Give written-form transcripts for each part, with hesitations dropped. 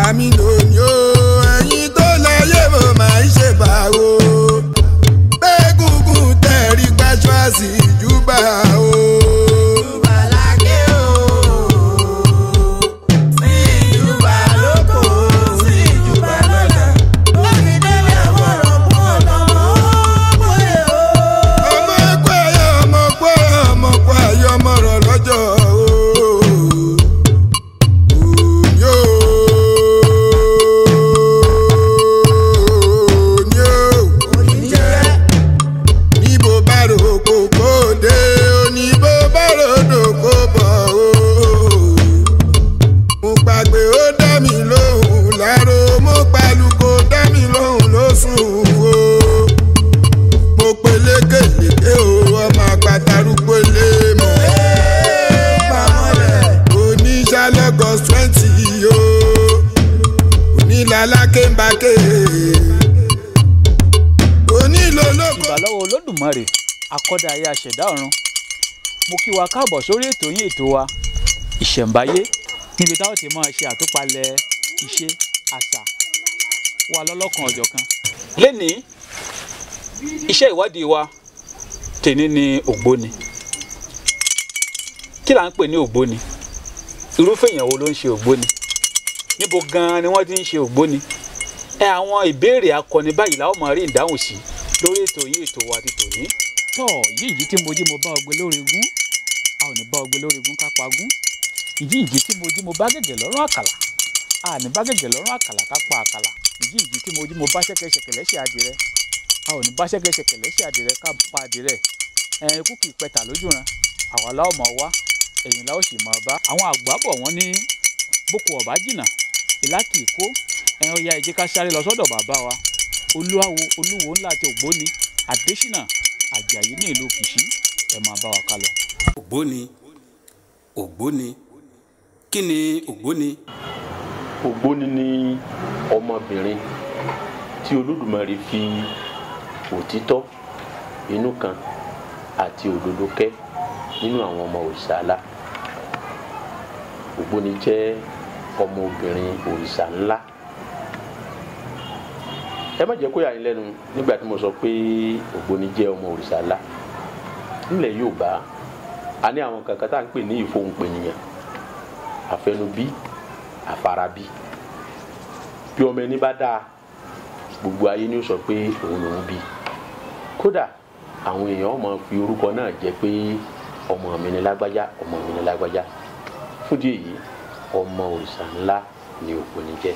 àmì lòní o ẹ̀yin tó láyé mo máa ń ṣe báwo gbẹ́gùngùn tẹ̀rí gbáṣọ́ àṣìjúbà o. ìbàlọ́wọ́ olódùmarè akọ́dá ayé aṣẹ̀dá ọ̀run mo kí wa káàbọ̀ sórí ètò yín ètò wa ìṣẹ̀ǹbáyé níbi táwọn ti máa ṣe àtúpalẹ̀ ìṣe àṣà wa lọ́lọ́kan ọ̀jọ̀kan. lẹ́nìí iṣẹ́ ìwádìí wa tèmi ni ògbóni. kí là ń pè ní ògbóni? irúfẹ́ èèyàn wo ló ń ṣe ògbóni? níbo gan-an ni wọ́n ti ń ṣe ògbóni? àwọn ìbéèrè akọni báyìí la ó máa rí ìdáhùn sí lórí ètò yìí ètò wa ti tòní. yíyí tí mo jí mo bá ọgbẹ́ lórí igún a ò ní bá ọgbẹ́ lórí igún ká pagún. ìyíǹjí tí mo jí mo bá gẹ̀gẹ̀ lọ́rùn àkàlà a ní bá gẹ̀gẹ̀ lọ́rùn àkàlà ká pa àkàlà. ìyíǹjí tí mo jí mo bá ṣẹ̀kẹ̀ṣẹ̀kẹ̀ lẹ́sẹ̀ adìrẹ a ò ní bá ṣẹ̀kẹ̀ṣẹ̀kẹ̀ lẹ́sẹ̀ adìrẹ ká pa adìrẹ. ikú kì í pẹ̀tà lójú ran àwa la ó máa wá ẹ̀yìn la ó sì máa bá. àwọn àgbà bọ̀ wọ́n ní boko ọ̀bá jìnnà ìlà kì í kó ọya ẹ jẹ́ ká sáré lọ sọ́dọ̀ bàbá wa olúwo ńlá àti ògbóni adésínà àjàyí ní ìlú kìṣí ẹ máa bá wa ká lọ. ògbóni kí ni ògbóni? ògbóni ni ọmọbìnrin tí olódùmarè fi òtítọ́ inú kan àti òdodo kẹ́ nínú àwọn ọmọ òrìṣà ńlá. ògbóni jẹ́ ọmọbìnrin òrìṣà ńlá. ẹ má jẹ́ kó yà yín lẹ́nu nígbà tí mo sọ pé ògbóni jẹ́ ọmọ òrìṣà ńlá. nílẹ̀ Yorùbá a ní àwọn kankan tá à ń pè ní ìfohùnpènìyàn, àfẹnubí, àfarabí. bí ọmọ ẹni bá dáa gbogbo ayé ni ó sọ pé òun lòún bí. kódà àwọn èèyàn máa fi orúkọ náà jẹ́ pé ọmọ mi ni lágbájá, ọmọ mi ni lágbájá. fún díẹ̀ yìí ọmọ òrìṣà ńlá ni ògbóni jẹ́.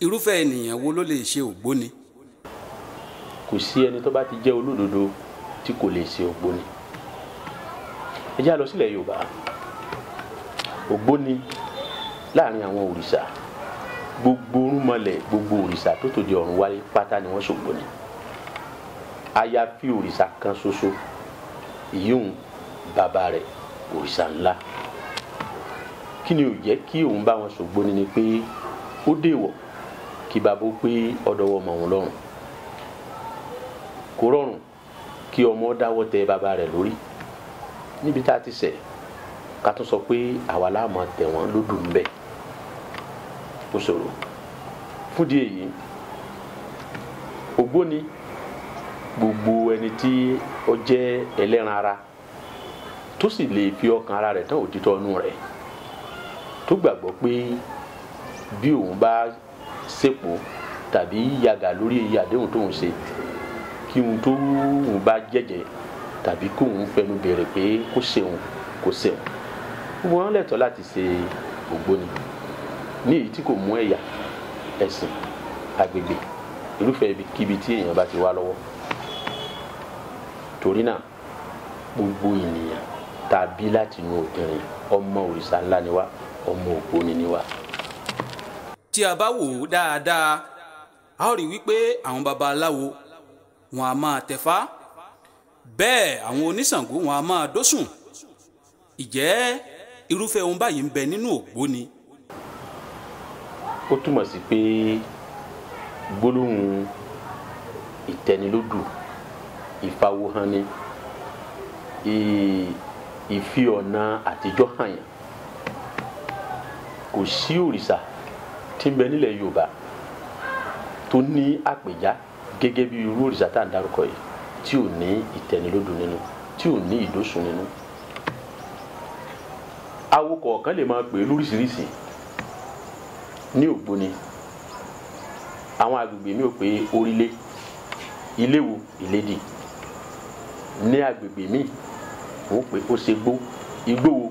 irúfẹ́ ènìyàn wo ló lè ṣe ògbóni? kò sí ẹni tó bá ti jẹ́ olódodo tí kò lè ṣe ògbóni. ẹ já lọ sílẹ̀ Yorùbá. ògbóni láàrin àwọn òrìṣà gbogbo orúnmọlẹ̀, gbogbo òrìṣà tó tòde ọ̀run wáyé pátá ni wọ́n ṣògbóni. àyàfi òrìṣà kan ṣoṣo, ìyóhùn bàbá rẹ̀ òrìṣà ńlá. kí ni ó jẹ́ kí òun bá wọn ṣògbóni ni pé ó déwọ̀ kí bàbá ó pé ọ̀dọ́wọ́ ọmọ òun lọ́rùn. kò rọrùn kí ọmọ dáwọ́ tẹ bàbá rẹ̀ lórí. níbi tá a ti ṣẹ̀ ká tún sọ pé àwa la máa tẹ̀ wọ́n lódù ńbẹ̀. ó ṣòro. fún díẹ̀ yìí ògbóni gbogbo ẹni tí ó jẹ́ ẹlẹ́ran ara tó sì lè fi ọkàn ara rẹ̀ tán òtítọ́ inú rẹ̀, tó gbàgbọ́ pé bí òun bá ṣèpò tàbí yàgà lórí àdéhùn tóun ṣe, kí ohun tó òun bá jẹ́jẹ́ tàbí kó òun fẹnu bèrè pé kó ṣeun kó ṣeun, wọ́n lẹ́tọ̀ọ́ láti ṣe ògbóni ní èyí tí kò mú ẹ̀yà, ẹ̀sìn, agbègbè, irúfẹ́ ibikíbi tí èèyàn bá ti wá lọ́wọ́. torí náà gbogbo ènìyàn tàbí láti inú obìnrin ọmọ òrìṣà ńlá ni wá, ọmọ ògbóni ni wá. tí a bá wò ó dáadáa a ó rí wípé àwọn babaláwo wọn a máa tẹ̀fá, bẹ́ẹ̀ àwọn oníṣàngó wọn a máa dósùn. ìjẹ́ irúfẹ́ ohun báyìí ń bẹ nínú ògbóni? ó túmọ̀ sí pé gbólóhùn ìtẹnilódù, ìfawóhánni, ìfi ọ̀nà àtijọ́ hàn yàn, kò sí òrìṣà tí ń bẹ nílẹ̀ Yorùbá tó ní àpèjá gẹ́gẹ́ bí irú òrìṣà tá à ń dárúkọ yìí tí ò ní ìtẹnilódù nínú, tí ò ní ìdósùn nínú. Awo kọ̀ọ̀kan lè máa pè é lóríṣiríṣi ní Ògbóni. Àwọn agbègbè mi ò pé orílé, ilé wo ìlédì. Ní agbègbè mi wọ́n pè ó ṣègbó, igbó wo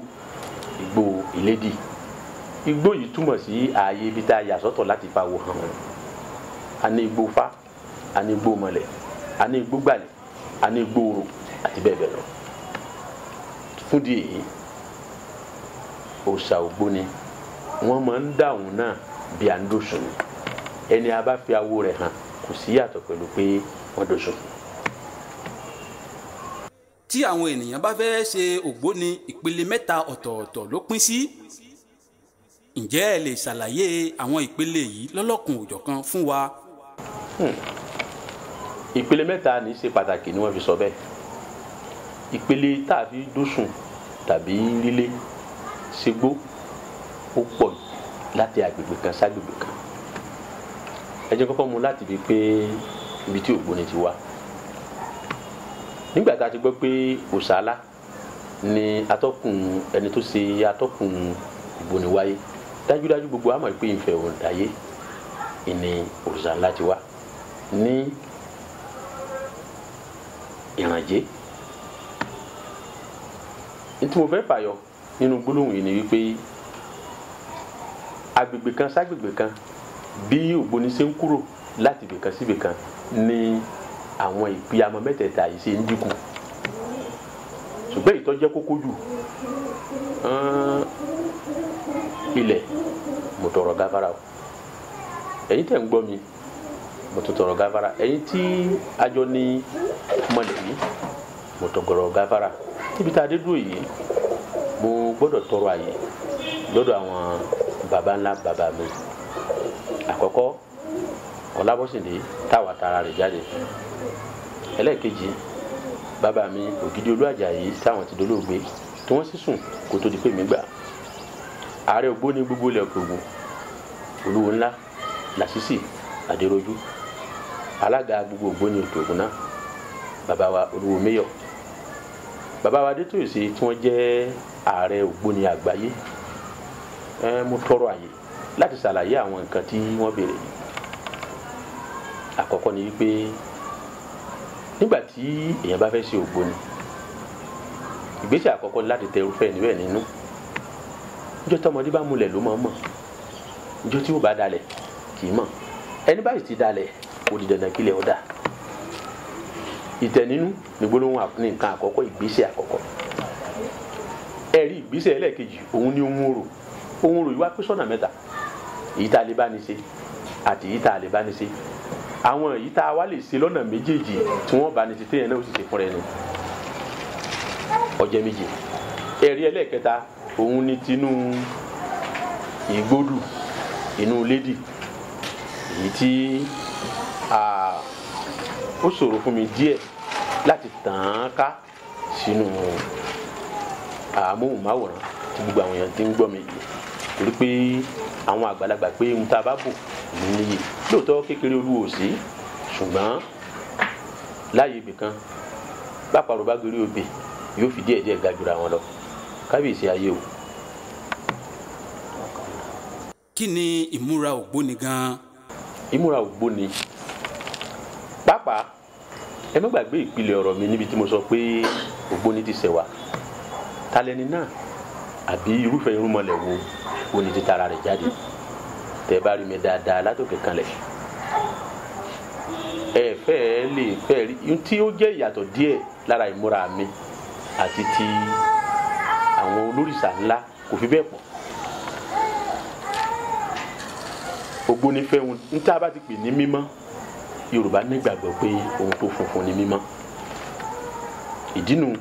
igbó ìlédì. Igbó yìí túmọ̀ sí ààyè ibi tá a yà sọ́tọ̀ láti fa wo hàn wọ́n. A ní igbó Fá, a ní igbó Mọ̀lẹ̀, a ní igbó Gbàlẹ̀, a ní igbó Orò àti bẹ́ẹ̀ bẹ́ẹ̀ lọ. Fún di èyí òòṣà Ògbóni wọ́n máa ń dáhùn náà bí à ń dòṣùn ni. Ẹni a bá fi awo rẹ̀ hàn kò sí yàtọ̀ pẹ̀lú pé wọ́n dòṣùn. tí àwọn ènìyàn bá fẹ́ ṣe Ògbóni ìpele mẹ́ta ọ̀tọ̀ọ̀tọ̀ ló pín sí. Ǹjẹ́ ẹ lè ṣàlàyé àwọn ìpele yìí lọ́lọ́kun òjọ̀kan fún wa? Ìpele mẹ́ta ní í ṣe pàtàkì ni wọ́n fi sọ bẹ́ẹ̀. Ìpele tá a fi dóṣùn tàbí lílé ṣègbó ó pọ̀ láti agbègbè kan ságbègbè kan. Ẹ jẹ́ kọ́kọ́ mú láti fi pé ibi tí Ògbóni ti wá. Nígbà tá a ti gbọ́ pé Òṣàlá ni atọ́kùn ẹni tó ṣe atọ́kùn Ògbóni wáyé, dájúdájú gbogbo àmọ́ pé Ifẹ̀ Òǹdàyé ìní òrìṣà ńlá ti wá ní Ìrànjé. Ní tí mo fẹ́ fàyọ nínú gbólóhùn yìí ni wípé agbègbè kan ságbègbè kan bí Ògbóni ṣe ń kúrò láti ibì kan síbì kan ni àwọn ìpìyàmọ mẹ́tẹ̀ẹ̀ta yìí ṣe ń dínkù. Ṣùgbọ́n ìtọ́jẹ́ kókó jù ilẹ̀ mo tọrọ gáfárà o. Ẹ̀yin tẹ́ ń gbọ́ mi mo tún tọrọ gáfárà. Ẹ̀yin tí ajọ ní mọ̀lẹ́bí mo tọrọ gáfárà. Níbi tá a dé dúró yìí mo gbọ́dọ̀ tọrọ àyè lọ́dọ̀ àwọn baba ńlá baba mi. Àkọ́kọ́ Ọlábọ́sìndé táwa tara rẹ̀ jáde. Ẹlẹ́ẹ̀kejì bàbá mi Ògìdì Àjàyí táwọn ti dolóògbé tí wọ́n sì sùn kó tó di pé mi gbà. Ààrẹ Ògbóni gbogbo ilẹ̀ Òkè Ògùn olúwo ńlá Lásìsì Adéròjú. Alága gbogbo Ògbóni Òkè Ògùn náà bàbá wa olúwo Méyọ̀. Bàbá wa Adétóyèsé tí wọ́n jẹ́ ààrẹ Ògbóni àgbáyé. Mo tọrọ àyè láti ṣàlàyé àwọn nǹkan tí wọ́n béèrè yìí. Àkọ́kọ́ ni wípé nígbà tí èèyàn bá fẹ́ ṣe Ògbóni, ìgbésẹ̀ àkọ́kọ́ láti tẹ irúfẹ́ níbẹ̀ nínú. Níjọ́ tọmọdé bá múlẹ̀ ló máa ń mọ̀, níjọ́ tí ó bá dalẹ̀ kì í mọ̀. Ẹni báyìí ti dalẹ̀ ó di dandan kílẹ̀ ó dà. Ìtẹ̀ nínú ní gbólóhùn ní nǹkan àkọ́kọ́, ìgbésẹ̀ àkọ́kọ́. Ẹ̀rí ìgbésẹ̀ ẹlẹ́ẹ̀kejì òun ni ohun orò. Ohun orò yìí wá pín sọ́nà mẹ́ta. Èyí tá a lè bá ní ṣe àti èyí tá a lè bá ní ṣe. Àwọn èyí tá a wá lè ṣe lọ́nà méjèèjì tí wọ́n bá ní ṣe téèyàn náà ó sì ṣe fúnra ẹni. Ọjẹ́ méje. Ẹ̀rí ẹlẹ́ẹ̀kẹta òun ni tinú ìgbódù inú lédì. Èyí tí ó ṣòro fún mi díẹ̀ láti tàn án ká sínú amóhùnmáwòrán tí gbogbo àwọn èèyàn ti ń gbọ́ mi yìí. Torí pé àwọn àgbàlagbà pé ohun tá a bá bò ní níyì. Lóòótọ́ kékeré olúwo sí, ṣùgbọ́n láyé ibì kan báparò bá gorí obì yóò fi díẹ̀ díẹ̀ ga jura wọn lọ. Kábíyèsí ayé o. Kí ni ìmúra Ògbóni gan-an? Ìmúra Ògbóni pàápàá ẹ má gbàgbé ìpìlẹ̀ ọ̀rọ̀ mi níbi tí mo sọ pé Ògbóni ti ṣẹ̀ wá. Talẹ́ni náà àbí irúfẹ́ irúnmọlẹ̀ wo Ògbóni ti tara rẹ̀ jáde. Tẹ́ bá rí mi dáadáa látòkè kanlẹ̀ ẹ fẹ́ lè fẹ́ rí tí ó jẹ́ ìyàtọ̀ díẹ̀ lára ìmúra mi àti ti àwọn olórìṣà ńlá kò fi bẹ́ẹ̀ pọ̀. Ògbóni fẹ́ ohun tí a bá ti pè ní mímọ́. Yorùbá nígbàgbọ́ pé ohun tó funfun ni mímọ́. Ìdínú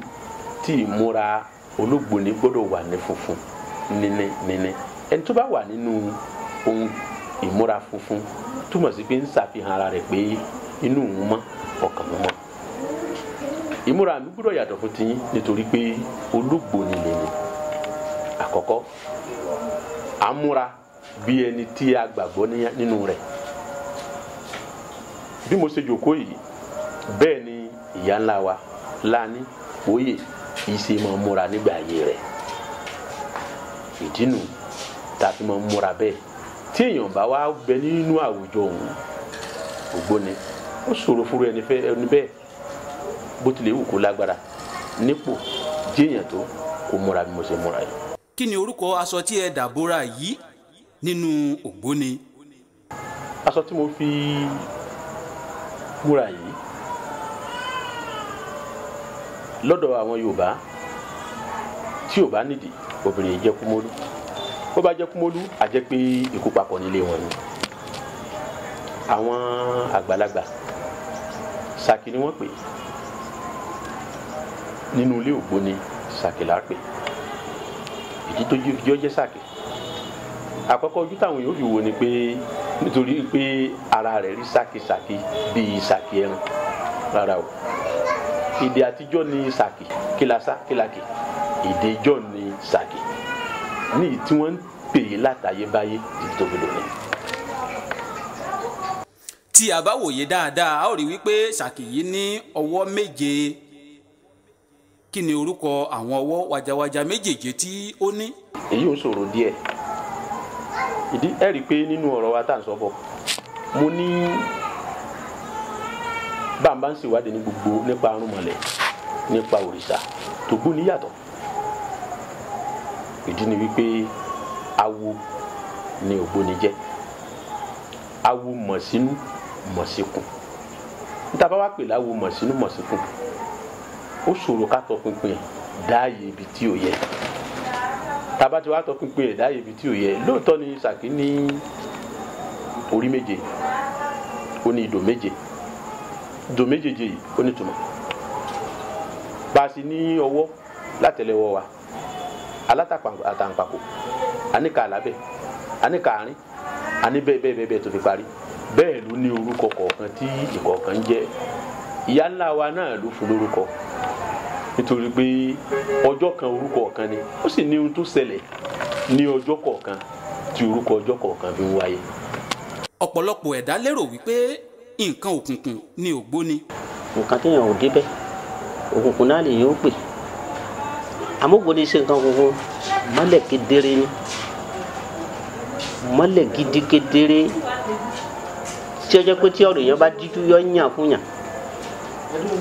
tí ìmúra Ológbòni gbọ́dọ̀ wà ní funfun níní. Ẹni tó bá wà nínú ohun ìmúra funfun túmọ̀ sí pé ń ṣàfihàn ara rẹ̀ pé inú òun mọ́ ọkàn òun mọ́. Ìmúra mi gbọ́dọ̀ yàtọ̀ fún tiyín nítorí pé Ológbòni lèmi. Àkọ́kọ́ à ń múra bí ẹni tí a gbàgbọ́ nínú rẹ̀. Bí mo ṣe jókòó yìí bẹ́ẹ̀ ni ìyá ńlá wa Láàní Oyè ìṣe máa ń múra nígbà ayé rẹ̀. Ìdí nu tá a fi máa ń múra bẹ́ẹ̀ tí èèyàn bá wá bẹ nínú àwùjọ òun Ògbóni ó ṣòro fúru ẹni bẹ́ẹ̀ bó tilẹ̀ wù kó lágbára nípò jéèyàn tó kó múra bí mo ṣe múra yìí. Kí ni orúkọ aṣọ tí ẹ dàbóra yìí nínú Ògbóni? Aṣọ tí mo fi múra yìí lọ́dọ̀ àwọn Yorùbá tí ò bá nídìí obìnrin yìí jẹ́ kúmólú. Bó bá jẹ́ kúmólú a jẹ́ pé ikú papọ̀ nílé wọn ni. Àwọn àgbàlagbà Ṣàkì ni wọ́n pè nínú ilé Ògbóni. Ṣàkì là á pè. Ìdí tó jẹ́ Ṣàkì àkọ́kọ́ ojú táwọn yóò fi wò ni pé nítorí pé ara rẹ̀ rí ṣàkìṣàkì bíi ṣàkì ẹran. Rárá o, èdè àtijọ́ ni Ṣàkì kílásá kílákì, èdè ìjọ ni Ṣàkì ní tí wọ́n ń pè é látayébáyé títí tó fi lónìí. Tí a bá wòye dáadáa a ó rí wípé Ṣàkì yìí ní ọwọ́ méje. Kí ni orúkọ àwọn ọwọ́ wàjàwàjà méjèèjì tí ó ní? Èyí ò ṣòro díẹ̀. Ìdí ẹ rí i pé nínú ọ̀rọ̀ wa tá à ń sọ bọ̀ mo ní bàbá ń ṣèwádìí ní gbogbo nípa arúnmọlẹ̀ nípa òrìṣà t'Ògbóni yàtọ̀. Ìdí ni wípé awo ni Ògbóni jẹ́, awo mọ̀sínú mọ̀síkùn. Níta bá wá pè láwo mọ̀sínú mọ̀síkùn ó ṣòro ká tọpinpin dáàyè ibi tí ò yẹ. Tàbá ti wá tọpinpin ẹ̀ dáàyè ibi tí ò yẹ lóòótọ́ ni Ṣàkì ní orí méje, ó ní ìdò méje, ìdò méjèèjì yìí ó ní ìtumọ̀. Bá a sì ní ọwọ́ látẹlẹwọ́ wa alátàǹpàkò àníkà àlábẹ̀ àníkà àárín àní bẹ́ẹ̀ tó fi parí. Bẹ́ẹ̀ ló ní orúkọ kọ̀ọ̀kan tí ìkọ̀ọ̀kan ń jẹ́. Ìyá ńlá wa náà ló fún lórúkọ nítorí pé ọjọ́ kan orúkọ kan ni ó sì ní ohun tó ṣẹlẹ̀ ní ọjọ́ kọ̀ọ̀kan tí orúkọ ọjọ́ kọ̀ọ̀kan fi ń wáyé. Ọ̀pọ̀lọpọ̀ ẹ̀dá lérò wípé nǹkan òkùnkùn ni Ògbóni. Nǹkan téèyàn ò débẹ̀ òkùnkùn náà lè yóò pè. Àmọ́ Ògbóni ṣe nǹkan òkùnkùn mọ́lẹ̀ kedere ni, mọ́lẹ̀ gidi kedere tí ó jẹ́ pé tí ọ̀rọ̀ yẹn bá díjú yọ yàn fún yàn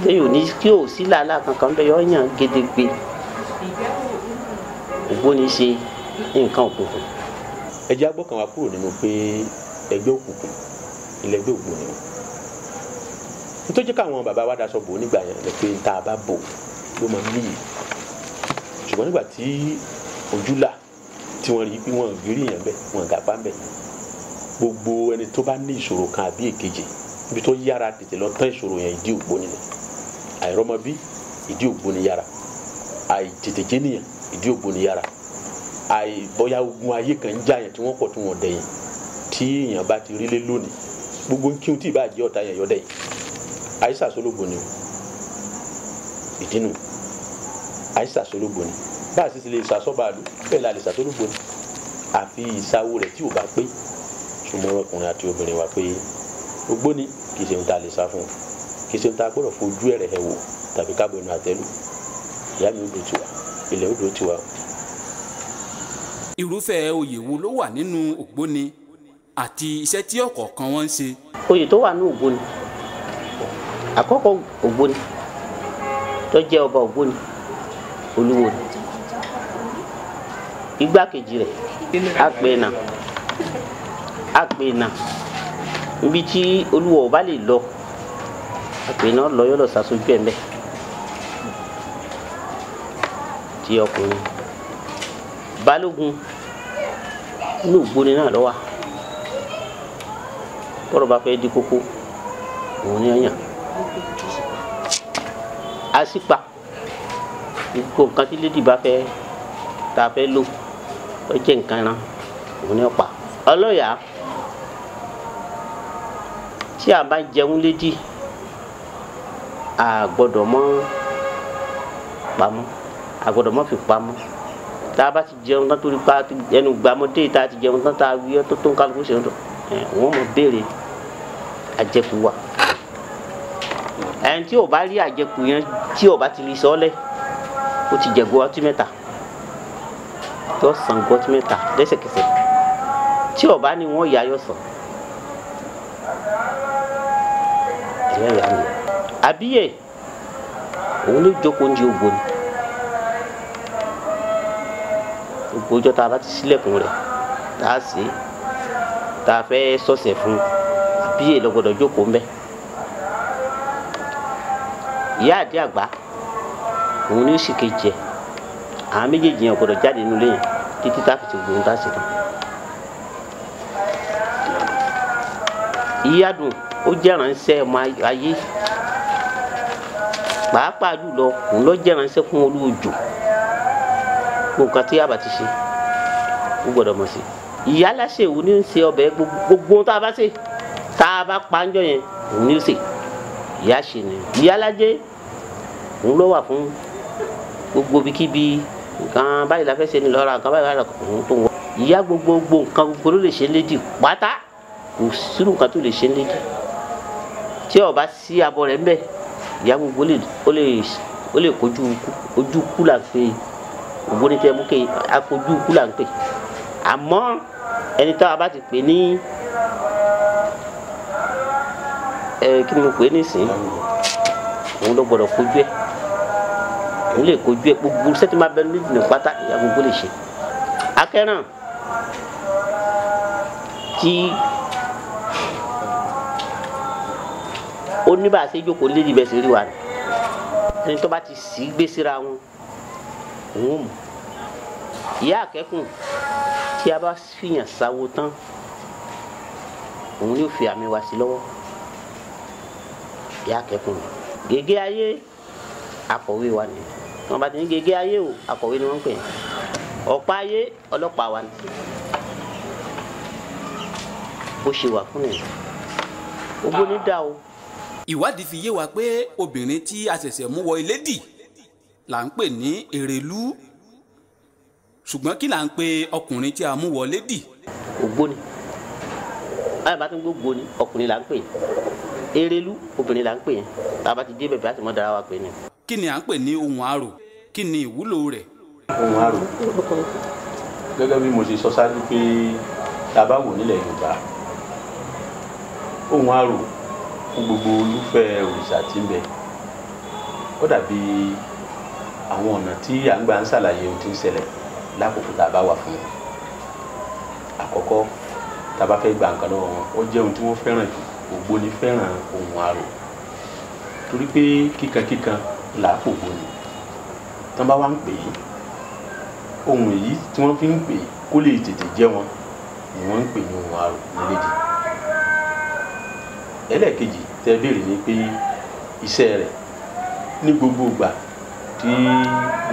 téèyàn ò ní kí ò sí làálàá kankan bẹ́ẹ̀ yọ yàn gédégbé. Ògbóni ṣe nǹkan òkùnkùn. Ẹ jẹ́ agbọ́kàn wa kúrò nínú pé ẹgbẹ́ òkùnkùn ilẹ̀ ẹgbẹ́ Ògbóni o. Nítorí jẹ́ káwọn bàbá wa daṣọ bò nígbà yẹn lẹ pé tá a bá bò ló máa ń níyì. Ṣùgbọ́n nígbà tí ojúlà tí wọ́n rí pé wọ́n gírí yẹn bẹ́ẹ̀ wọ́n gàpá bẹ́ẹ̀ gbogbo ẹni tó bá ní ìṣòro kan àbí èkejì ibi tó yára tètè lọ tán ìṣòro yẹn ìdí Ògbóni ni. Àìrọ́mọbí ìdí Ògbóni yára, àìtètè jẹ́nìyàn ìdí Ògbóni yára, àìbọ́yá ogun ayé kan ń jà yẹn tí wọ́n pọ̀ tí wọ́n dẹ̀yìn tí èèyàn bá ti rí lé lónìí gbogbo kí n tí ì bá jẹ́ ọ̀tá yẹn yọ dẹ̀yìn. Àìsà sólógbòni o ìdí nu àìsà sólógbòni bá a sì ti lè sàsọ́ba àlò bẹ́ẹ̀ la lè sàsólógbòni àfi ìsáwó rẹ̀ tí ò bá pé ṣùgbọ́n ọkùnrin àti obìnrin wa pé Ògbóni kì í ṣe ohun tá a lè sá fún un, kì í ṣe ohun tá a gbọ́dọ̀ fojú ẹ̀rẹ̀ ẹ̀ wò tàbí kábọ̀ ẹnu àtẹ́lù. Ìyá mi ó dò tiwa, ilẹ̀ ó dò tiwa. Irúfẹ́ oyè wo ló wà nínú Ògbóni àti iṣẹ́ tí ọ̀kọ̀ọ̀kan wọn ń ṣe? Oyè tó wà ní Ògbóni àkọ́kọ́ Ògbóni tó jẹ́ ọba Ògbóni Olúwo ni. Igbákejì rẹ̀ Àpènà níbi tí Olúwo ọba lè lọ Àpènà lọ yọ lọ ṣàṣojú ẹ̀ mẹ́ tí ọkùnrin. Balógun ní Ògbóni náà lọ wà tọ́rọ̀ bá fẹ́ di kókó òun ni ọyàn. Àṣìpa gbogbo nǹkan tí lédi bá fẹ́ tá a fẹ́ lò ó jẹ́ nǹkan ẹran òun ni ọ̀pá. Ọlọ́yà tí a bá jẹun lédi a gbọ́dọ̀ mọ́ pamọ́, a gbọ́dọ̀ mọ́ fi pamọ́ tá a bá ti jẹun tán torí pa ẹnu gbàmọdé tá a ti jẹun tán tá a wí tó tó ń kálukú ṣe ń dùn wọn mọ béèrè àjẹkù wa ẹni tí ò bá rí àjẹkù yẹn tí ò bá ti rí sọlẹ ó ti jẹ̀gọ́ ọtí mẹ́ta tó sàn gọ́ ọtí mẹ́ta lẹ́sẹ̀kẹsẹ̀ tí ò bá ní wọ́n yà yọ sàn ẹ̀yà mi àbíyè òun ló jókòó ní Ògbóni gbogbo ọjọ́ tá a bá ti ṣílẹ̀kùn rẹ̀ tá a sè é tá a fẹ́ sọ̀sẹ̀ fún àbíyè ló gbọ́dọ̀ jókòó ń bẹ̀ ìyá àdí àgbà òun ní oṣù kejì ẹ̀ àwọn méjèèjì yẹn gbọ́dọ̀ jáde nínú ilé yẹn títí tá a fi ti gbòòrùn tá a ṣe tán ìyá dùn ó jẹ́ ìránṣẹ́ ọmọ ayé pàápàá jùlọ òun ló jẹ́ ìránṣẹ́ fún olóòjò nǹkan tí yàrá ti ṣe ó gbọ́dọ̀ mọ̀ sí ìyá aláṣẹ òun ní í ṣe ọbẹ̀ gbogbo tá a bá ṣe tá a bá pa ń jọ yẹn òun ní í ṣe ìyá ṣe ni ìyá alájẹ òun ló wà fún gbogbo bíkíbi nǹkan báyìí la fẹ́ ṣe ni lọ́ra nǹkan báyìí la òun tó wọ́n ìyá gbogbo nǹkan gbogbo ló lè ṣe lédì pátá kò sínú nǹkan tó lè ṣe lédì tí ó bá sí abọ́ rẹ̀ ń bẹ ìyá gbogbo ó lè kojú ojú kú là ń pè Ògbóni tẹ mú ké akojú kú là ń pè àmọ́ ẹni tá a bá ti pè ní kí ni mo pè é nísìnyí òun ló gbọ́dọ̀ kojú ẹ̀ òun lè kojú ẹ̀ gbogbo sẹ́tì máa bẹ ní ìdùnnú pátá ìyá gbogbo lè ṣe akẹ́ràn tí oníbàṣẹ jókòó lédi bẹ́ẹ̀ sí rí wa ẹni tó bá ti sì gbé síra wọn òun mọ̀ ìyá akẹ́kùn tí a bá fìyàn sáwó tán òun ni ó fi àmì wá sí lọ́wọ́ ìyá akẹ́kùn gègé ayé akọ̀wé wa ni wọn bá ti ní gègé ayé o akọ̀wé ni wọ́n ń pè é ọ̀pá ayé ọlọ́pàá wa ni bó ṣe wà fún ẹ̀ Ògbóni dá o. ìwádìí fi yé wa pé obìnrin tí a ṣẹ̀ṣẹ̀ mú wọ ilé dì là ń pè ní èrèlú ṣùgbọ́n kí là ń pè ọkùnrin tí a mú wọ ilé dì. Ògbóni báyìí bá ti ń gbógbó ni ọkùnrin là ń pè èrèlú obìnrin là ń pè yẹn tá a bá ti dé bẹ̀bẹ̀ láti mọ́ dára wa pè ní. kí ni à ń pè ní ohun àrò kí ni ìwúlò rẹ̀. ohun àrò gẹ́gẹ́ bí mo ṣe sọ ṣáájú pé tá a bá wò nílẹ̀ Yorùbá ohun àrò fún gbogbo olùfẹ́ òrìṣà tí ń bẹ ó dàbí àwọn ọ̀nà tí à ń gbà ń ṣàlàyé ohun tí ń ṣẹlẹ̀ lákòókò tá a bá wà fún wọn. àkọ́kọ́ tá a bá fẹ́ gba nǹkan lọ́wọ́ wọn ó jẹ́ ohun tí wọ́n fẹ́ràn jù Ògbóni fẹ́ràn ohun àrò torí pé kíkankíkan là á fògbóni tí wọ́n bá wá ń pè é ohun èyí tí wọ́n fi ń pè é kó lè tètè jẹ́ wọn ni wọ́n ń pè ní ohun àrò nílédì. ẹlẹ́ẹ̀kejì tẹ́ béèrè ni pé iṣẹ́ rẹ̀ ní gbogbo ìgbà tí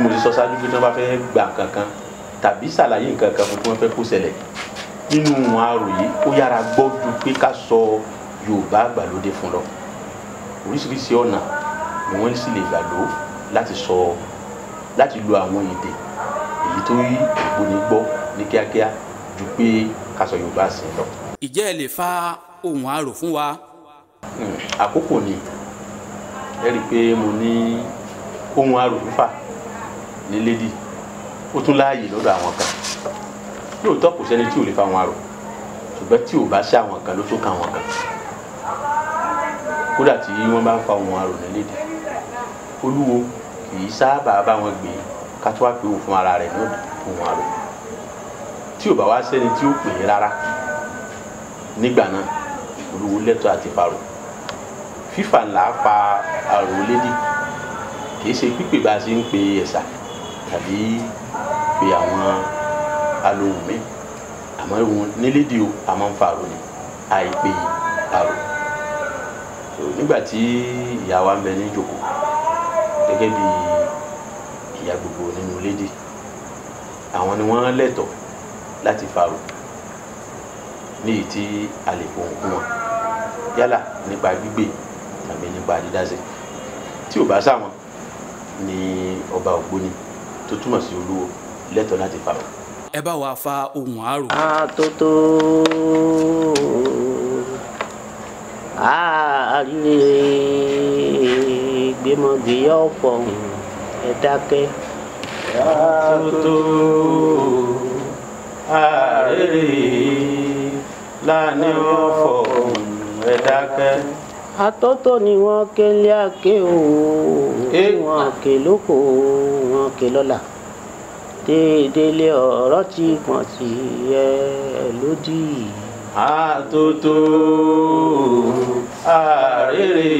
mo ti sọ ṣáájú pé tí wọ́n bá fẹ́ gba nǹkan kan tàbí ṣàlàyé nǹkan kan fún tí wọ́n fẹ́ kó ṣẹlẹ̀ nínú ohun àrò yìí ó yára gbọ́ ju pé ká sọ Yorùbá àgbàlódé fún lọ oríṣiríṣi ọ̀nà ni wọ́n sì lè gbà lò láti lo àwọn èdè èyí tó yí Ògbóni gbọ́ ní kíákíá ju pé ká sọ Yorùbá sí lọ. ìjẹ́ ẹ lè fa ohun àrò fún wa. àkókò ni ẹ rí i pé mo ní ohun àrò fífà ní lédì ó tún láàyè lọ́dọ̀ àwọn kan lóòótọ́ kò sẹ́ni tí ò lè fa ohun àrò ṣùgbọ́n tí ò bá ṣe àwọn kan ló tó ka àwọn kan kódà tí wọ́n bá ń fa ohun àrò ní lédì Olúwo kì í sábà bá wọn gbé ká tó wá pé òun fún ara rẹ̀ ní ohun àrò tí ò bá wá sẹ́ni tí ó pè é rárá nígbà náà Olúwo lẹ́tọ̀ọ́ àti farò fífà ńlá fa àrò lédì kì í ṣe pípè bá a ṣe ń pe ẹ̀sà tàbí pe àwọn alohùn mi àmọ́ ohun nílédì o a máa ń fa àrò ni àìpé àrò nígbà tí ìyá wa ń bẹ ní ìjókòó gẹ́gẹ́ bí ìyá gbogbo nínú lédì àwọn ni wọ́n lẹ́tọ̀ọ́ láti farò ní èyí tí a lè fohùn kún wọn yálà nípa gbígbé tàbí nípa dídáṣe tí ò bá sáwọn ní ọba Ògbóni tó túmọ̀ sí Olúwo lẹ́tọ̀ọ́ láti fà wọ́n. ẹ bá wa fa ohùn àárò. àtótó àríre gbẹmọgbẹyà ọ̀fọ̀hún ẹ dákẹ́. àtótó àríre lánàá ọ̀fọ̀hún ẹ dákẹ́. àtótó ni wọ́n kélé àké o wọ́n ké lóko wọ́n ké lọ́la déédéé ọ̀rọ̀ tí pọ̀n sí ẹ lódì. àtótó àrèrè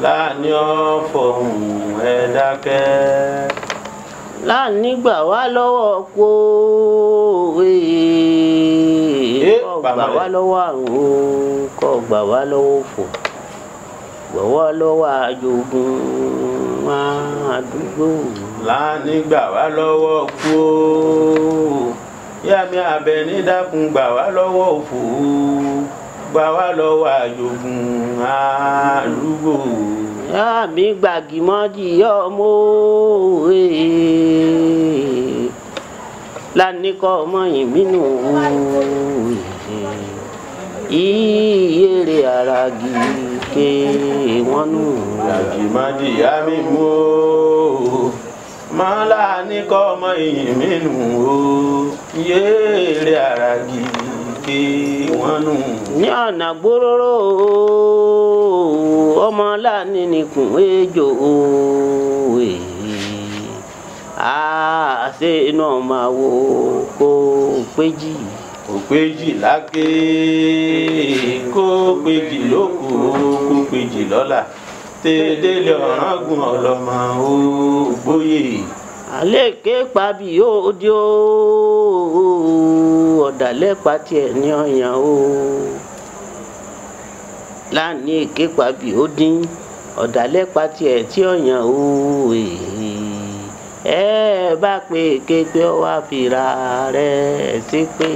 lánàá ọ̀fọ̀hún ẹ dákẹ́. láàní gbà wá lọ́wọ́ kó kọ́ gbà wá lọ́wọ́ àrùn kọ́ gbà wá lọ́wọ́ òfò gbà wá lọ́wọ́ àjogún àdúgbò. láàní gbà wá lọ́wọ́ kú yàmi Àbẹ̀ní dákun gbà wá lọ́wọ́ òfò gbà wá lọ́wọ́ àjogún àdúgbò. yàmi gbàgìmọ́jì ọmọ láàní kọ́ ọmọ yìí mínú iyèrè aragi ké wọ́n nù. gbàgìmọ́jì yàmi mú mọ́lá ní kọ́ ọmọ yìí mínú iyèrè aragi ké wọ́n nù. ní ọ̀nà gbòòrò ọmọ láàní nìkún ejò àṣẹ náà máa wo kó péjì. kó péjì láké kó péjì lóko kó péjì lọ́la tẹ́dẹ́lẹ̀ ọ̀ràngún ọlọ́mọ Ògbóyè. àlékè pàbí ó di ó ọ̀dàlẹ̀ pàtì ẹ̀ ní ọ̀yàn o láàní èké pàbí ó dín ọ̀dàlẹ̀ pàtì ẹ̀ tí ọ̀yàn o ẹ bá pé képe wá fìrà rẹ̀ ṣépè.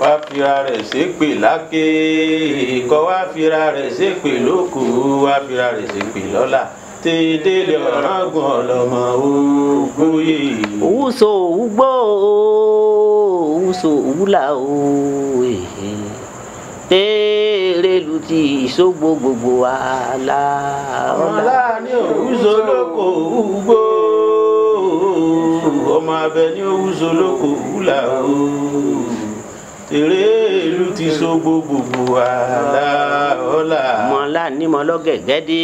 wá fìrà rẹ̀ ṣépè láké kọ́ wá fìrà rẹ̀ ṣépè lóko wá fìrà rẹ̀ ṣépè lọ́la tẹ́dẹ́lẹ̀ ọ̀ràngún ọlọ́mọ Ògbóyè. òwúso òwúgbó òwúso òwúlà o tẹ́rẹ̀lù ti ìṣògbó gbogbo àlà ọ̀la ní òwúso lóko òwúgbó ọmọ Àbẹ̀ní òwúso lóko òwúlà o tẹ́rẹ̀lù ti ṣògbó gbogbo àlà ọ̀la. mọ̀lá ní mọ̀lọ́gẹ̀gẹ́ dé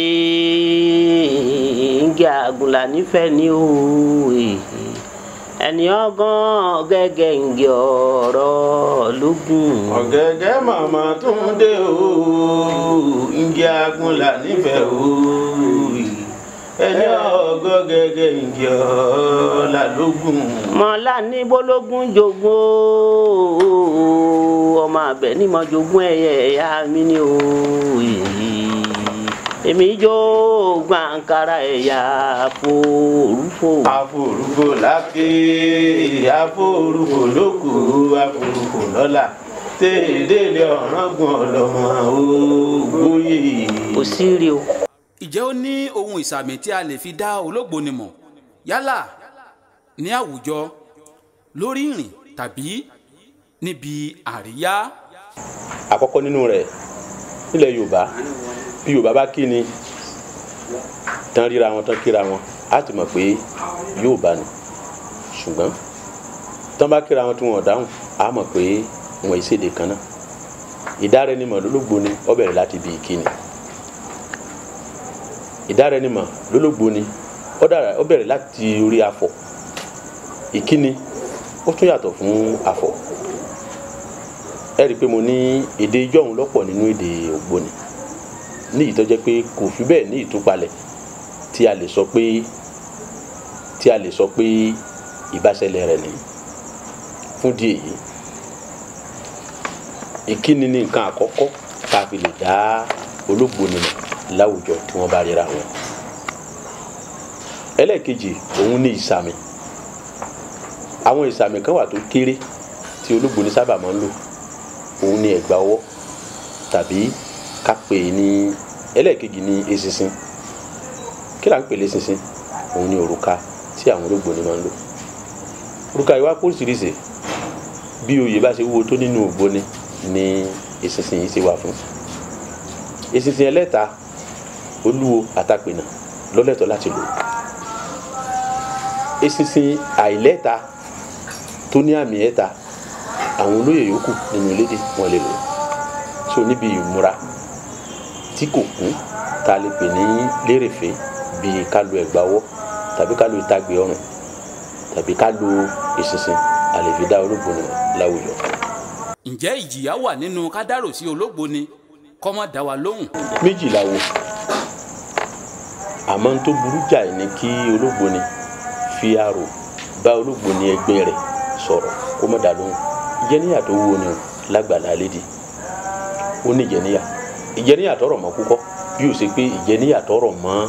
ń gé àgùnlà nífẹ̀ẹ́ ní o ẹni ọgán gẹ́gẹ́ ń gé ọ̀rọ̀ lógún. ọ̀gẹ̀gẹ̀ màmá tó ń dé o ń gé àgùnlà nífẹ̀ẹ́ o ẹni ọgọ́ gẹ́gẹ́ ń gé ọ̀la lógún. mọ̀lá ní bólógún jogún ọmọ Àbẹ̀ní mọ̀ jogún ẹ̀yẹ ẹ̀yà mi ní o èmi jó gbàǹkárá ẹ̀yà àforúfò. àforúfò láké àforúfò lóko àforúfò lọ́la tẹ́ẹ̀dẹ́lẹ̀ ọ̀ràngún ọlọ́mọ Ògbóyè. kò sí rí o. ìjẹ́ ó ní ohun ìsàmì tí a lè fi dá Ológbòni mọ̀ yálà ní àwùjọ lórí ìrìn tàbí níbi àríyá. àkọ́kọ́ nínú rẹ̀ nílẹ̀ Yorùbá bí Yorùbá bá kí ni tán ríra wọn tán kíra wọn á ti mọ̀ pé Yorùbá ni ṣùgbọ́n tán bá kíra wọn tí wọn ò dáhùn á mọ̀ pé wọn ìṣèdè kan náà. ìdárẹnimọ̀ lólógbòni ó bẹ̀rẹ̀ láti bí ìkíni. ìdárẹnimọ̀ lólógbòni ó bẹ̀rẹ̀ láti orí afọ̀. ìkíni ó tún yàtọ̀ fún afọ̀. ẹ rí i pé mo ní èdè ìjọ́hun lọ́pọ̀ nínú èdè Ògbóni ní ìtọ́ jẹ́ pé kò fi bẹ́ẹ̀ ní ìtúpalẹ̀ tí a lè sọ pé ìbáṣẹlẹ̀ rẹ̀ nìyí. fún díẹ̀ yìí ìkíni ní nǹkan àkọ́kọ́ tá a fi lè dá Ológbòni mọ̀ láwùjọ tí wọ́n bá ríra wọn. ẹlẹ́ẹ̀kejì òun ní ìsàmì. àwọn ìsàmì kan wà tó kéré tí Ológbòni sábà máa ń lò òun ní ẹ̀gbà ọwọ́ tàbí ká pè ní ẹlẹ́ẹ̀kejì ní eṣinṣin. kí là ń pè léṣinṣin? òun ní òrùka tí àwọn Ológbòni máa ń lò. òrùka yìí wá póríṣiríṣi bí oyè bá ṣe wúwo tó nínú Ògbóni ni eṣinṣin yìí ṣe wà fún. Eṣinṣin ẹlẹ́ta olúwo àtàpènà lọ́lẹ́tọ̀ láti lò. Eṣinṣin àìlẹ́ta tó ní àmì ẹ̀ta àwọn olóyè yòókù nínú ilédè wọn lè lò. So níbi ìmúra tí kò kún tá a lè pè ní lérèfé bíi ká lo ẹ̀gbà ọwọ́ tàbí ká lo ìtàgbé ọrùn tàbí ká lo eṣinṣin a lè fi dá Ológbòni láwùjọ. ǹjẹ́ ìjìyà wà nínú ká dárò sí Ológbòni kó má dá wa lóhùn? Méjì la wò àmọ́ tó burú jáì ni kí Ológbòni fi arò bá Ológbòni ẹgbẹ́ rẹ̀ sọ̀rọ̀ kó má dá lóhùn. Ìjẹníyà tó wúwo ni lágbàlá lédè ó ní ìjẹníyà tọrọ mọ́ kúkọ bí ó ṣe pé ìjẹníyà tọrọ mọ́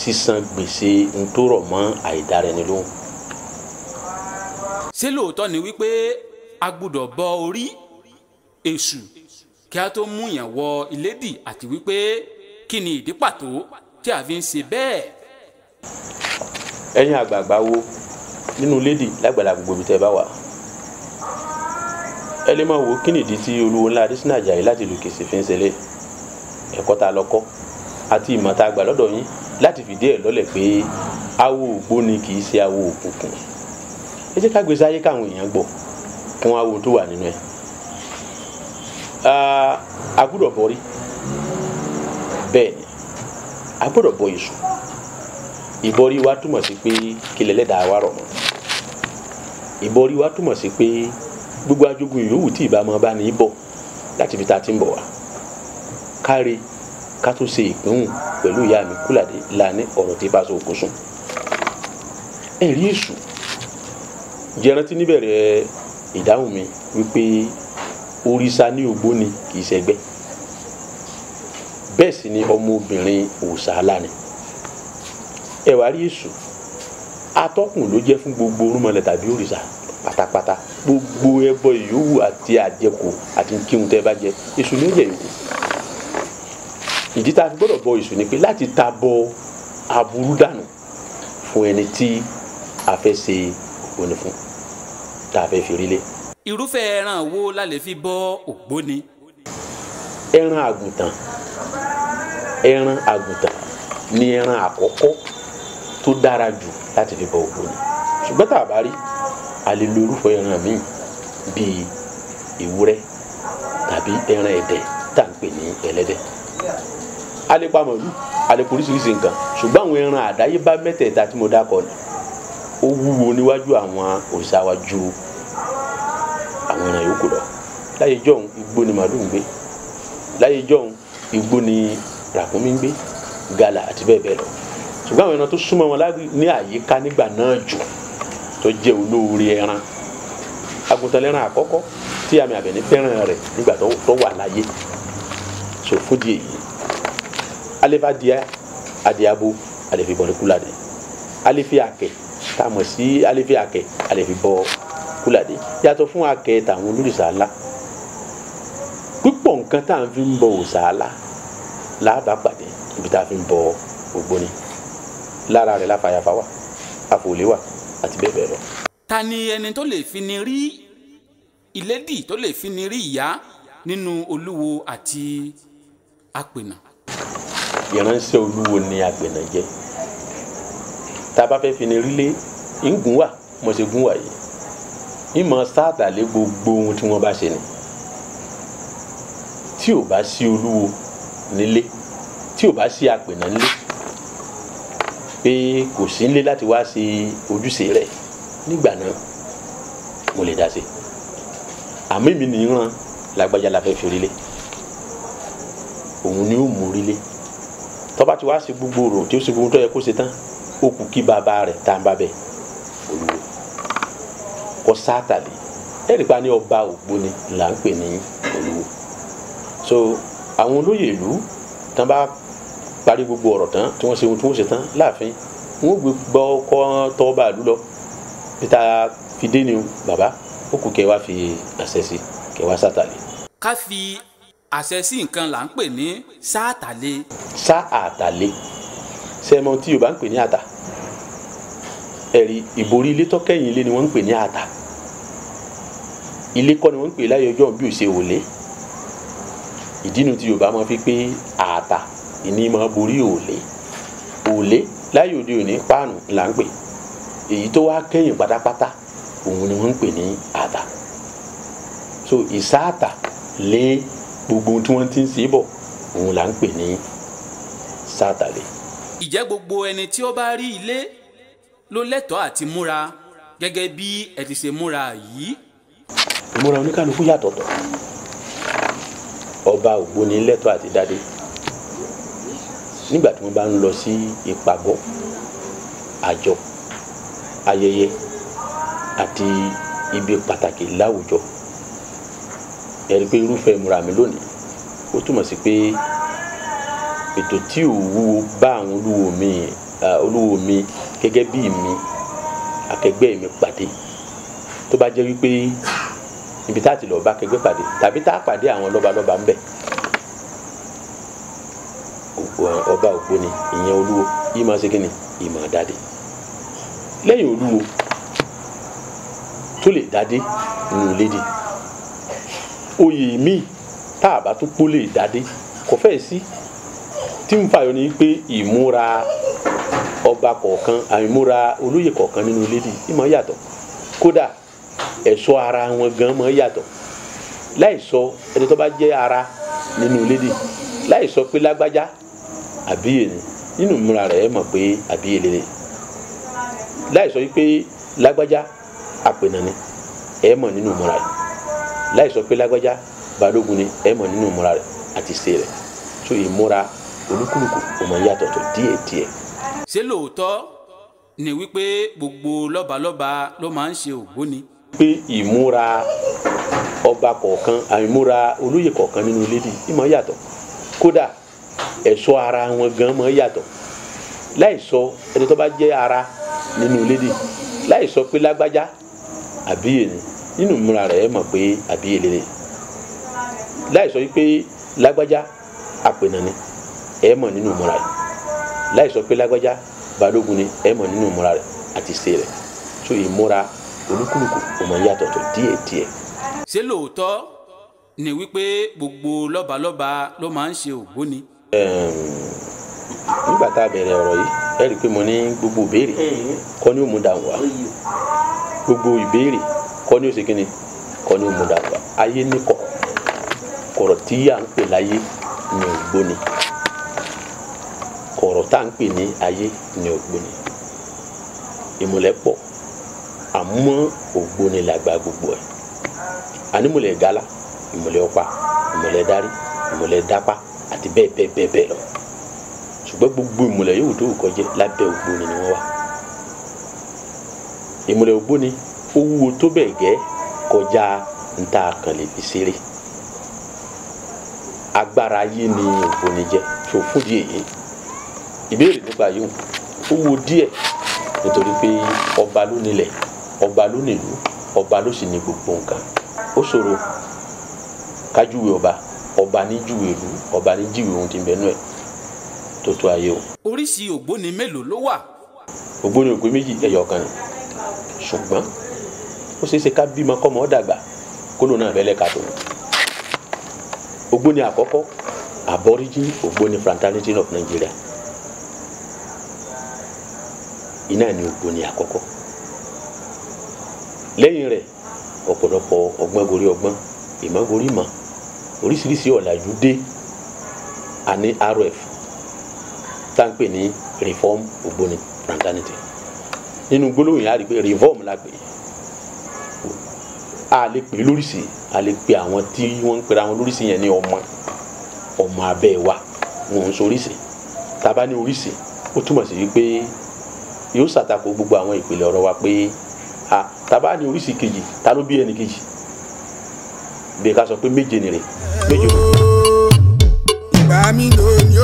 sísan gbèsè ń tó rọ̀ mọ́ àìdára ẹni lóhùn. ṣé lóòótọ́ ni wípé a gbọ́dọ̀ bọ orí èṣù kí a tó mú yàn wọ ilédì àti wípé kí ni ìdí pàtó tí a fi ń ṣe bẹ́ẹ̀? Ẹ̀yin àgbààgbà wo nínú ilédì lágbàlá gbogbo ibi tẹ́ bá wà ẹ lè máa wo kí nìdí tí olúwo ńlá Adésínà Àjàyí láti ìlú Kèsì fi ń ṣẹlẹ̀ ẹ̀kọ́ tá a lọ kọ́ àti ìmọ̀ tá a gbà lọ́dọ̀ yín láti fìdí ẹ̀ lọ́lẹ̀ pé awo Ògbóni kì í ṣe awo òkùnkùn. Ẹ jẹ́ ká gbé sáyé káwọn èèyàn gbọ́ kí wọ́n awo tó wà nínú ẹ̀. A gbọ́dọ̀ bọrí bẹ́ẹ̀ ni a gbọ́dọ̀ bọ èṣù. Ìbọrí wa túmọ̀ sí pé kí lẹ́lẹ́dàá wa rọ̀ mọ́. Ìbọrí wa túmọ̀ sí pé gbogbo ajogun yòówù tí ìbámu bá ní bọ̀ láti fi ta ti ń bọ̀ wá káre ká tó ṣe ìpínhùn pẹ̀lú ìyá mi Kúlàdé lání ọ̀rọ̀ tí bá so òkú sùn. Ẹ̀rí èṣù jẹrántí níbẹ̀rẹ̀ ìdáhùn mi wípé òrìṣà ní Ògbóni kì í ṣẹgbẹ́ bẹ́ẹ̀ sì ni ọmọbìnrin òòṣà aláni. Ẹ wá rí èṣù atọ́kùn ló jẹ́ fún gbogbo orúnmọlẹ̀ tàbí òrìṣà pátápátá. Gbogbo ẹbọ ìyówù àti àjẹkù àti kíhun tẹ́ bá jẹ èṣù ní ó jẹ yòókù. Ìdí tá a fi gbọ́dọ̀ bọ èṣù ni pé láti ta bọ aburú dànù fún ẹni tí a fẹ́ ṣe Ògbóni fún tá a fẹ́ fi rí lé. irúfẹ́ ẹran wo la lè fi bọ Ògbóni? Ẹran àgùntàn ni ẹran àkọ́kọ́ tó dára jù láti fi bọ Ògbóni. Ṣùgbọ́n tá a bá rí a lè lo irúfẹ́ ẹran míì bíi ewúrẹ́ tàbí ẹran ẹ̀dẹ̀ tá à ń pè ní ẹlẹ́dẹ̀. A lè pa màlúù a lè poríṣiríṣi nǹkan ṣùgbọ́n àwọn ẹran àdáyébá mẹ́tẹ̀ẹ̀ta tí mo dákọ̀ ni ó wúwo níwájú àwọn òrìṣà wa ju àwọn ẹran yòókù lọ. Láyé jọ́hun igbó ni màlúù ń gbé, láyé jọ́hun igbó ni ràkúnmí ń gbé, gàlà àti bẹ́ẹ̀ bẹ́ẹ̀ lọ. Ṣùgbọ́n àwọn ẹran tó súnmọ́ wọn ní àyíká nígbà náà jù tó jẹ́ olóore ẹran àgùntàn lẹ́ran àkọ́kọ́ tí àmì Àbẹ̀ní fẹ́ràn rẹ̀ nígbà tó wà láyé. So fúdi èyí a lè fi adìẹ abo a lè fi bọ ní Kúlàdé, a lè fi àkẹ́ tá a mọ̀ sí a lè fi àkẹ́ a lè fi bọ Kúlàdé. Yàtọ̀ fún àkẹ́ tàwọn olórìṣà ńlá púpọ̀ nǹkan tá à ń fi ń bọ òòṣà ńlá làbá pàdé ibi tá a fi ń bọ Ògbóni. Lára rẹ̀ láfàyàfà wà àfòlé wà àti bẹ́ẹ̀ bẹ́ẹ̀ lọ. Ta ni ẹni tó lè fi ni rí ìlédì tó lè fi ni rí ìyá nínú olúwo àti apènà? Ìránṣẹ́ olúwo ni apènà jẹ́. Tá a bá fẹ́ fi ni rí lé ń wà mo ṣe gún wà yìí ìmọ̀ sáàtàlé gbogbo ohun tí wọ́n bá ṣe ni. Tí ò bá sí olúwo nílé tí ò bá sí apènà nílé pé kò sí nílé láti wá ṣe ojúṣe rẹ̀ nígbà náà mo lè dá sí. Àmọ́ èmi nìran lágbájá la fẹ́ fi rí lé òun ni ó mú rí lé. Tó bá ti wá ṣe gbogbo rò tí ó ṣe gbogbo tó yẹ kó ṣe tán ó kù kí bàbá rẹ̀ tá à ń bá bẹ̀ olúwo kọ́ sáàtàlé. Ẹ̀rí pa ní ọba Ògbóni là ń pè ní olúwo. So àwọn olóyè ìlú tán bá parí gbogbo ọ̀rọ̀ tán tí wọ́n ṣe ohun tí wọ́n ṣe tán láàfin wọ́n gbé gbọ́ kọ́ tọ́ bá lù lọ peter fìdí ni bàbá ó kù kẹ́ wá fi àṣẹ sí kẹ́ wá sátàlé. Ká fi àṣẹ sí nǹkan là ń pè ní sáàtàlé. Sáàtàlé sẹ́mọ tí Yorùbá ń pè ní àtà ẹ̀rí ìborí ilé tọ́kẹ́yìn ilé ni wọ́n ń pè ní àtà. Ilé kọ́ ni wọ́n ń pè láyé ọjọ́ bí ò ṣe òlé. Ìdí nu tí Yorùbá máa fi pé àtà ìní máa borí òlé. Òlé láyé òde òní páànù là ń pè. Èyí tó wá kẹ́yìn pátápátá òun ni wọ́n ń pè ní àtà. So ìsáàtà lé gbogbo tí wọ́n ti ń ṣe bọ̀ òun là ń pè ní sátàlé. Ìjẹ́ gbogbo ẹni tí ó bá rí ilé ló lẹ́tọ̀ọ́ àti múra gẹ́gẹ́ bí ẹ ti ṣe múra yìí. Ìmúra oníkálukú yàtọ̀tọ̀. Ọba Ògbóni lẹ́tọ̀ọ́ àti dádé nígbà tí wọ́n bá ń lọ sí ìpàgọ́, àjọ, ayẹyẹ àti ibi pàtàkì láwùjọ. Ẹ rí pé irúfẹ́ ìmúra mi lónìí ó túmọ̀ sí pé ètò tí ò wúwo bá àwọn olúwo mi gẹ́gẹ́ bí mi akẹgbẹ́ mi pàdé, tó bá jẹ́ wípé ibi tá ti lọ bá akẹgbẹ́ pàdé tàbí tá a pàdé àwọn lọ́balọ́ba ńbẹ̀, ọba Ògbóni ìyẹn olúwo yìí máa ṣe kí ni ìmọ̀ dádé. Lẹ́yìn olúwo tó lè dádé nínú lédi, oyè míì tá a bá tún pọ́ lè dádé kò fẹ́ sí. Tí ń fàyọ ni pé ìmúra ọba kọ̀ọ̀kan àìmúra olóyè kọ̀ọ̀kan nínú lédi ìmọ̀ yàtọ̀. Kódà ẹ̀ṣọ́ ara wọn gan mọ̀ yàtọ̀. Láìsọ ẹni tó bá jẹ́ ara nínú lédi, láìsọ pé lágbájá àbíyè ni nínú ìmúra rẹ̀ ẹ mọ̀ pé àbíyè lélẹ̀. Láìsọ pé lágbájá àpènà ni ẹ mọ̀ nínú ìmúra rẹ̀. Láìsọ pé lágbájá balógun ni ẹ mọ̀ nínú ìmúra rẹ̀ àti ṣe rẹ̀. So ìmúra olúkúlùkù ó máa yàtọ̀ tó díẹ̀díẹ̀. Ṣé lóòótọ́ ni wípé gbogbo lọ́balọ́ba ló máa ń ṣe Ògbóni? Pé ìmúra ọba kọ̀ọ̀kan àìmúra olóyè kọ̀ọ̀kan nínú lédi ìmọ̀ yàtọ̀. Kódà ẹ̀ṣọ́ ara wọn gan mọ̀ yàtọ̀. Láìsọ ẹni tó bá jẹ́ ara nínú lédi, láìsọ pé lágbájá àbíyè ni nínú ìmúra rẹ̀ ẹ mọ̀ pé àbíyè lélẹ̀. Láìsọ pé lágbájá àpènà ni ẹ mọ̀ nínú ìmúra rẹ̀. Láìsọ pé lágbájá balógun ni ẹ mọ̀ nínú ìmúra rẹ̀ àti ṣe rẹ̀. So ìmúra olúkúlùkù ó máa yàtọ̀ tó díẹ̀díẹ̀. Ṣé lóòótọ́ ni wípé gbogbo lọ́balọ́ba ló máa ń ṣe Ògbóni? Nígbà tá a bẹ̀rẹ̀ ọ̀rọ̀ yìí ẹ rí i pé mo ní gbogbo ìbéèrè kọ́ ni ó mú dáhùn wá. Gbogbo ìbéèrè kọ́ ni ó ṣe kí ni kọ́ ni ó mú dáhùn wá. Ayé ní kọ̀rọ̀ tí à ń pè láyé ní Ògbóni. Kọ̀rọ̀ tá à ń pè ní ayé ní Ògbóni. Ìmùlẹ̀ pọ̀ àmọ́ Ògbóni làgbà gbogbo ẹ̀. Ànímùlẹ̀ gálá, ìmùlẹ̀ ọ̀pá, ìmùlẹ̀ dárí, ìmùlẹ̀ dápá àti bẹ́ẹ̀ lọ. Ṣùgbọ́n gbogbo ìmùlẹ̀ yòówù tó kọjá lábẹ́ Ògbóni ni wọ́n wà. Ìmùlẹ̀ Ògbóni ó wúwo tó bẹ́ẹ̀ gẹ́ kọjá níta kan lè fi ṣeré. Agbára ayé ni Ògbóni jẹ́. So fún díẹ̀ yìí ìbéèrè nípa yìí ó wúwo díẹ̀ nítorí pé ọba ló nílẹ̀, ọba ló nílùú, ọba ló sì ní gbogbo nǹkan. Ó ṣòro kájúwe ọba ní júwe ìlú, ọba ní júwe ohun tí ń bẹ nú ẹ̀ tó tó ayé o. Oríṣi Ògbóni mélòó ló wà? Ògbóni ògbé méjì ẹyọ kan ni. Ṣùgbọ́n ó ṣeé ṣe ká bímọ kọ́mọ ó dàgbà kó lóun náà bẹ́lẹ̀ ká tó. Ògbóni àkọ́kọ́ Aborigine Ògbóni Fraternity of Nigeria. Iná ni Ògbóni àkọ́kọ́. Lẹ́yìn rẹ̀ ọ̀pọ̀lọpọ̀ ọgbọ́n gorí ọgbọ́n, ìmọ̀ gorí ìmọ̀, oríṣiríṣi ọ̀làjú dé. A ní RF tá ń pè ní Reform Ògbóni Fraternity. Nínú gbólóhùn yẹn a rí pé reform la pè. A lè pè lóríṣi, a lè pè àwọn tí wọ́n ń pera wọn lóríṣi yẹn ní ọmọ abẹ́ wa, wọn ń soríṣi. Tá bá ní oríṣi ó túmọ̀ sí wípé yóò ṣàtakò gbogbo àwọn ìpìlẹ̀ ọ̀rọ̀ wa pé tá bá ní oríṣi kejì ta ló bí ẹnì kejì, bí ká sọ pé méje nìrè méje. Ìgbà mi lò ní